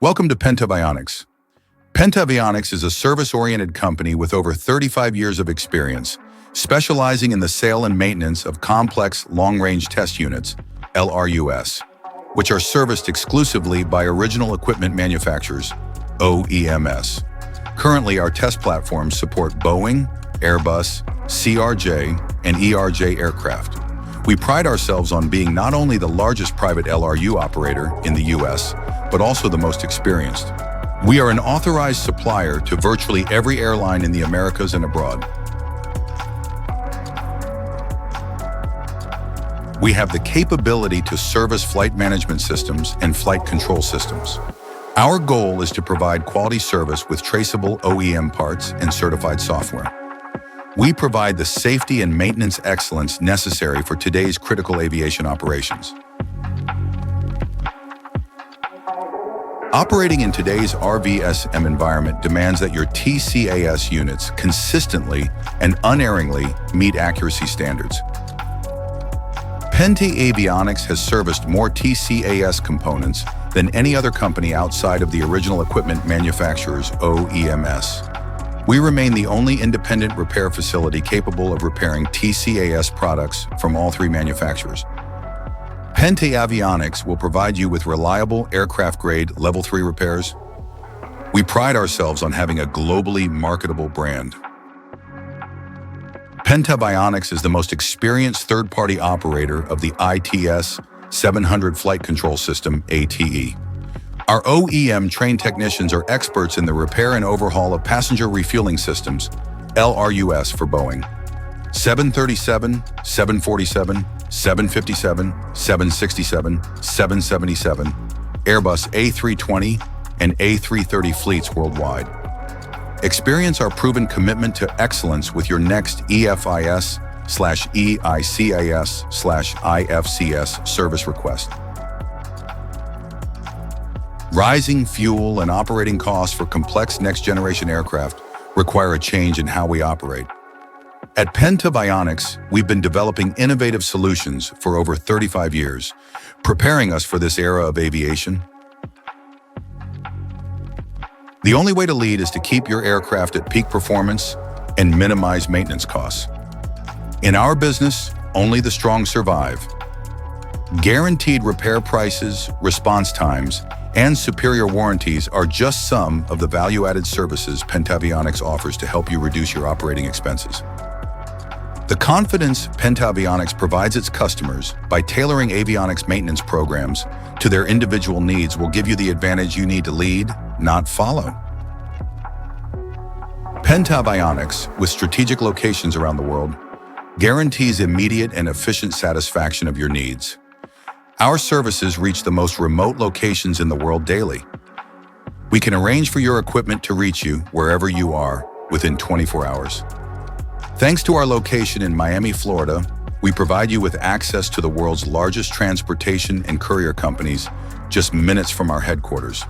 Welcome to Penta Avionics. Penta Avionics is a service-oriented company with over 35 years of experience, specializing in the sale and maintenance of complex long-range test units, LRUs, which are serviced exclusively by original equipment manufacturers, OEMs. Currently, our test platforms support Boeing, Airbus, CRJ, and ERJ aircraft. We pride ourselves on being not only the largest private LRU operator in the U.S., but also the most experienced. We are an authorized supplier to virtually every airline in the Americas and abroad. We have the capability to service flight management systems and flight control systems. Our goal is to provide quality service with traceable OEM parts and certified software. We provide the safety and maintenance excellence necessary for today's critical aviation operations. Operating in today's RVSM environment demands that your TCAS units consistently and unerringly meet accuracy standards. Penta Avionics has serviced more TCAS components than any other company outside of the original equipment manufacturers, OEMs. We remain the only independent repair facility capable of repairing TCAS products from all three manufacturers. Penta Avionics will provide you with reliable aircraft-grade Level 3 repairs. We pride ourselves on having a globally marketable brand. Penta Avionics is the most experienced third-party operator of the ITS 700 Flight Control System, ATE. Our OEM-trained technicians are experts in the repair and overhaul of passenger refueling systems, LRUs for Boeing 737, 747, 757, 767, 777, Airbus A320, and A330 fleets worldwide. Experience our proven commitment to excellence with your next EFIS/EICAS/IFCS service request. Rising fuel and operating costs for complex next-generation aircraft require a change in how we operate. At Penta Avionics, we've been developing innovative solutions for over 35 years, preparing us for this era of aviation. The only way to lead is to keep your aircraft at peak performance and minimize maintenance costs. In our business, only the strong survive. Guaranteed repair prices, response times, and superior warranties are just some of the value-added services Penta Avionics offers to help you reduce your operating expenses. The confidence Penta Avionics provides its customers by tailoring avionics maintenance programs to their individual needs will give you the advantage you need to lead, not follow. Penta Avionics, with strategic locations around the world, guarantees immediate and efficient satisfaction of your needs. Our services reach the most remote locations in the world daily. We can arrange for your equipment to reach you wherever you are within 24 hours. Thanks to our location in Miami, Florida, we provide you with access to the world's largest transportation and courier companies just minutes from our headquarters.